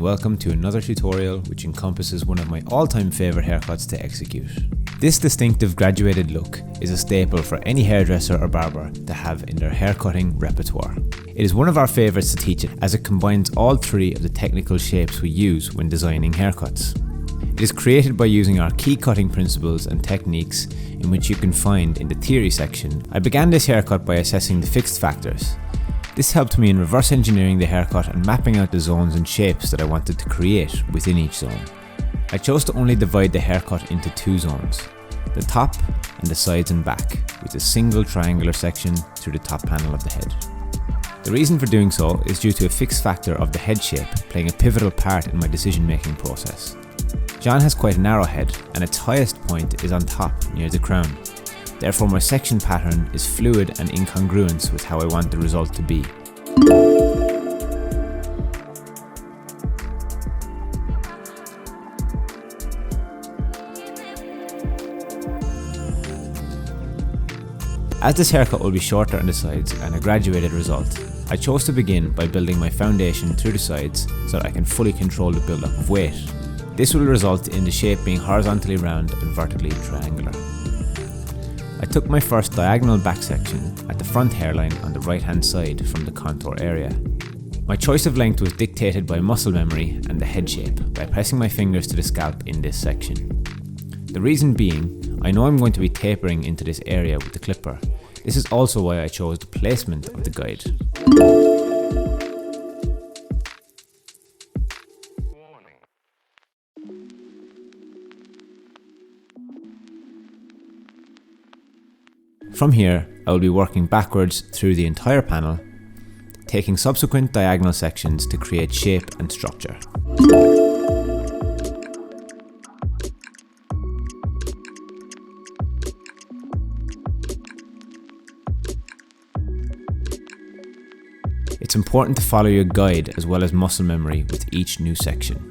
welcome to another tutorial which encompasses one of my all-time favourite haircuts to execute. This distinctive graduated look is a staple for any hairdresser or barber to have in their haircutting repertoire. It is one of our favourites to teach it as it combines all three of the technical shapes we use when designing haircuts. It is created by using our key cutting principles and techniques in which you can find in the theory section. I began this haircut by assessing the fixed factors. This helped me in reverse engineering the haircut and mapping out the zones and shapes that I wanted to create within each zone. I chose to only divide the haircut into two zones, the top and the sides and back, with a single triangular section through the top panel of the head. The reason for doing so is due to a fixed factor of the head shape playing a pivotal part in my decision making process. John has quite a narrow head and its highest point is on top near the crown. Therefore my section pattern is fluid and in congruence with how I want the result to be. As this haircut will be shorter on the sides and a graduated result, I chose to begin by building my foundation through the sides so that I can fully control the build-up of weight. This will result in the shape being horizontally round and vertically triangular. I took my first diagonal back section at the front hairline on the right hand side from the contour area. My choice of length was dictated by muscle memory and the head shape by pressing my fingers to the scalp in this section. The reason being, I know I'm going to be tapering into this area with the clipper. This is also why I chose the placement of the guide. From here, I will be working backwards through the entire panel, taking subsequent diagonal sections to create shape and structure. It's important to follow your guide as well as muscle memory with each new section.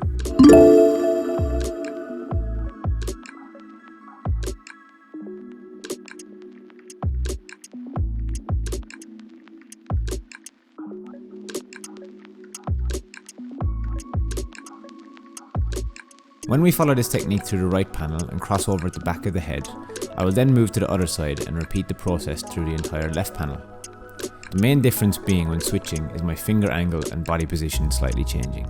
When we follow this technique through the right panel and cross over at the back of the head, I will then move to the other side and repeat the process through the entire left panel. The main difference being when switching is my finger angle and body position slightly changing.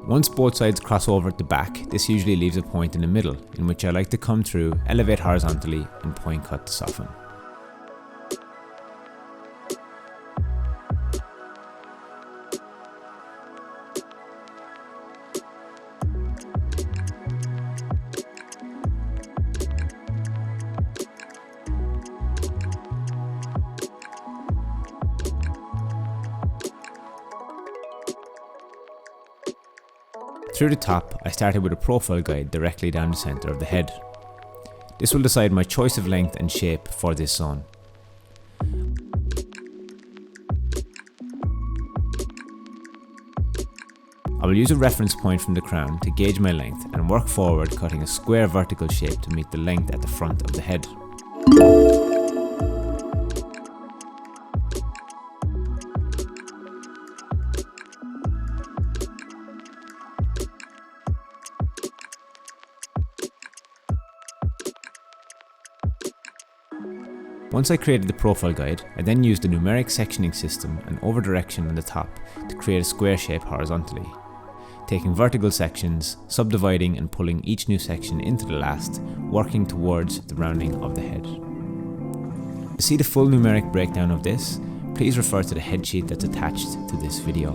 Once both sides cross over at the back, this usually leaves a point in the middle, in which I like to come through, elevate horizontally and point cut to soften. Through the top, I started with a profile guide directly down the centre of the head. This will decide my choice of length and shape for this zone. I will use a reference point from the crown to gauge my length and work forward, cutting a square vertical shape to meet the length at the front of the head. Once I created the profile guide, I then used the numeric sectioning system and overdirection on the top to create a square shape horizontally, taking vertical sections, subdividing and pulling each new section into the last, working towards the rounding of the head. To see the full numeric breakdown of this, please refer to the head sheet that's attached to this video.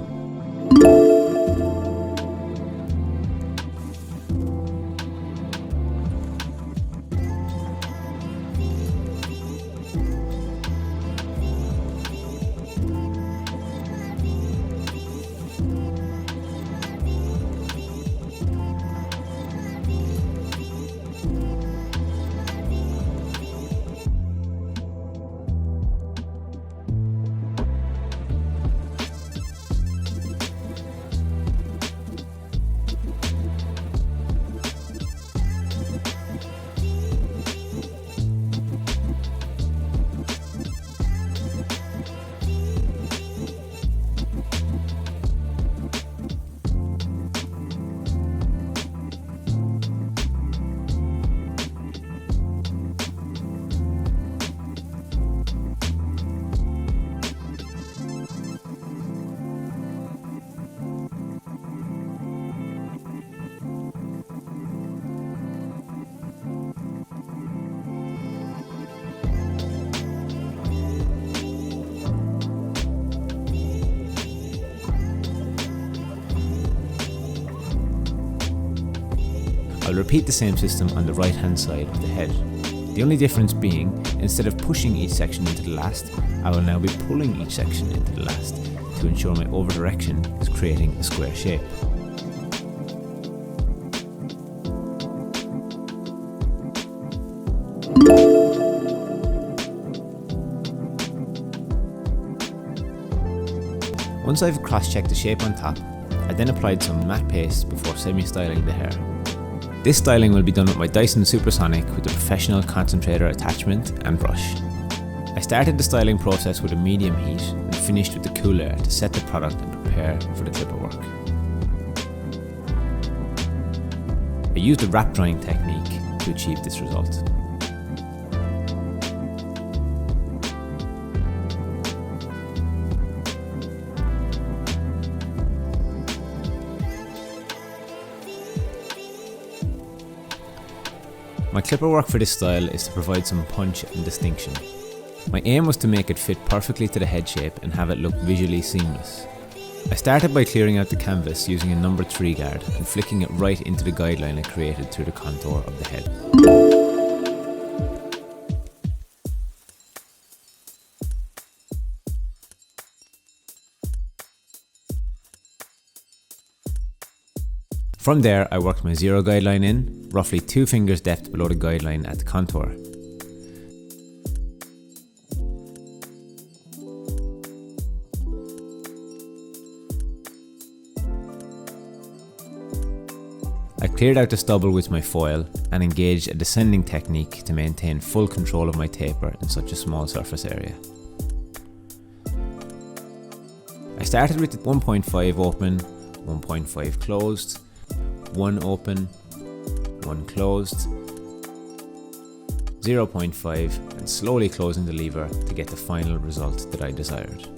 I'll repeat the same system on the right hand side of the head. The only difference being, instead of pushing each section into the last, I will now be pulling each section into the last to ensure my overdirection is creating a square shape. Once I've cross-checked the shape on top, I then applied some matte paste before semi-styling the hair. This styling will be done with my Dyson Supersonic with the professional concentrator attachment and brush. I started the styling process with a medium heat and finished with the cool air to set the product and prepare for the clipper work. I used the wrap drying technique to achieve this result. My clipper work for this style is to provide some punch and distinction. My aim was to make it fit perfectly to the head shape and have it look visually seamless. I started by clearing out the canvas using a number 3 guard and flicking it right into the guideline I created through the contour of the head. From there, I worked my 0 guideline in, roughly 2 fingers depth below the guideline at the contour. I cleared out the stubble with my foil and engaged a descending technique to maintain full control of my taper in such a small surface area. I started with 1.5 open, 1.5 closed, 1 open, 1 closed, 0.5 and slowly closing the lever to get the final result that I desired.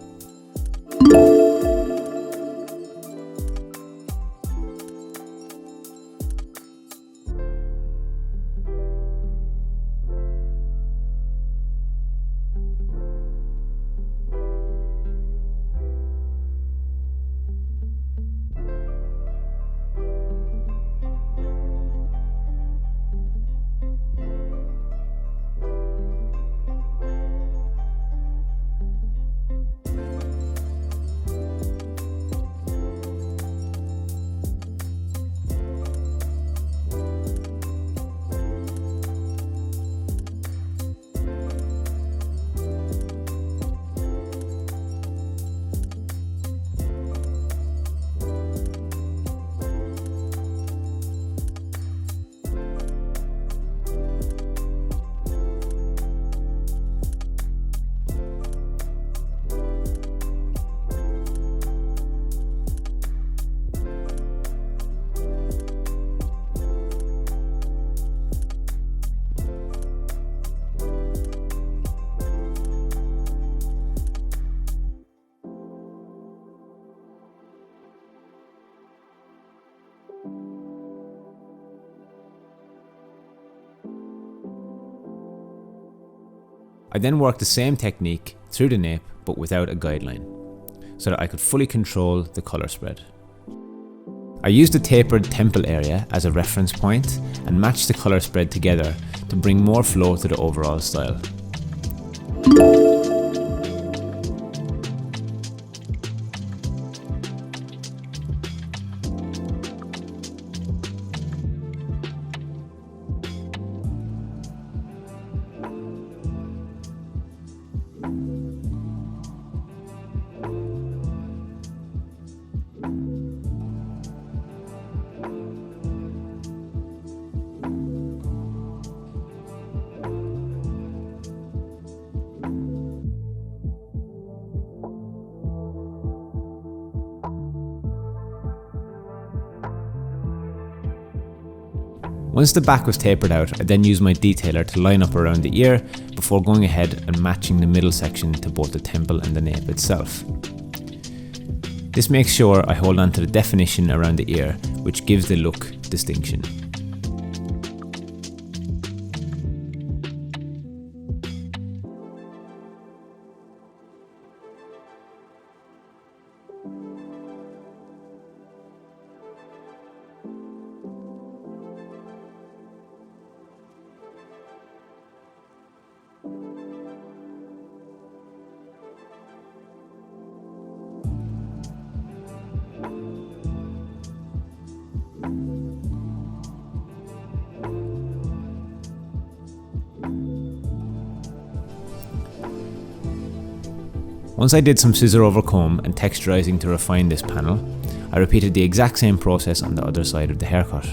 I then worked the same technique through the nape but without a guideline, so that I could fully control the colour spread. I used the tapered temple area as a reference point and matched the colour spread together to bring more flow to the overall style. Once the back was tapered out, I then used my detailer to line up around the ear before going ahead and matching the middle section to both the temple and the nape itself. This makes sure I hold on to the definition around the ear, which gives the look distinction. Once I did some scissor over comb and texturising to refine this panel, I repeated the exact same process on the other side of the haircut.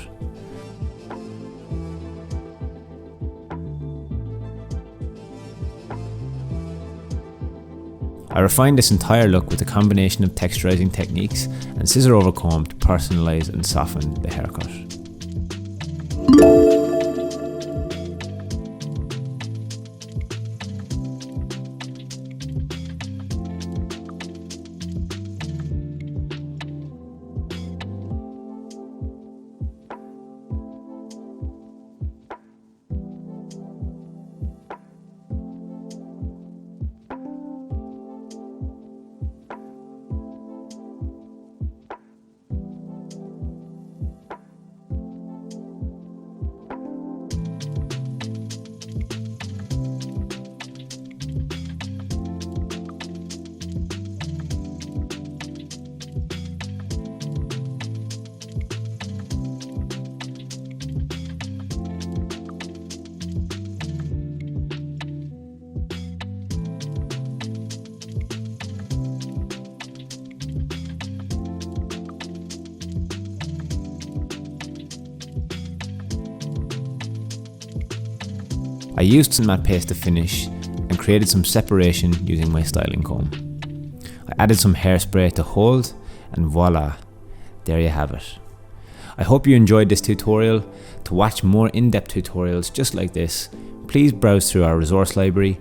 I refined this entire look with a combination of texturising techniques and scissor over comb to personalise and soften the haircut. I used some matte paste to finish and created some separation using my styling comb. I added some hairspray to hold, and voila, there you have it. I hope you enjoyed this tutorial. To watch more in-depth tutorials just like this, please browse through our resource library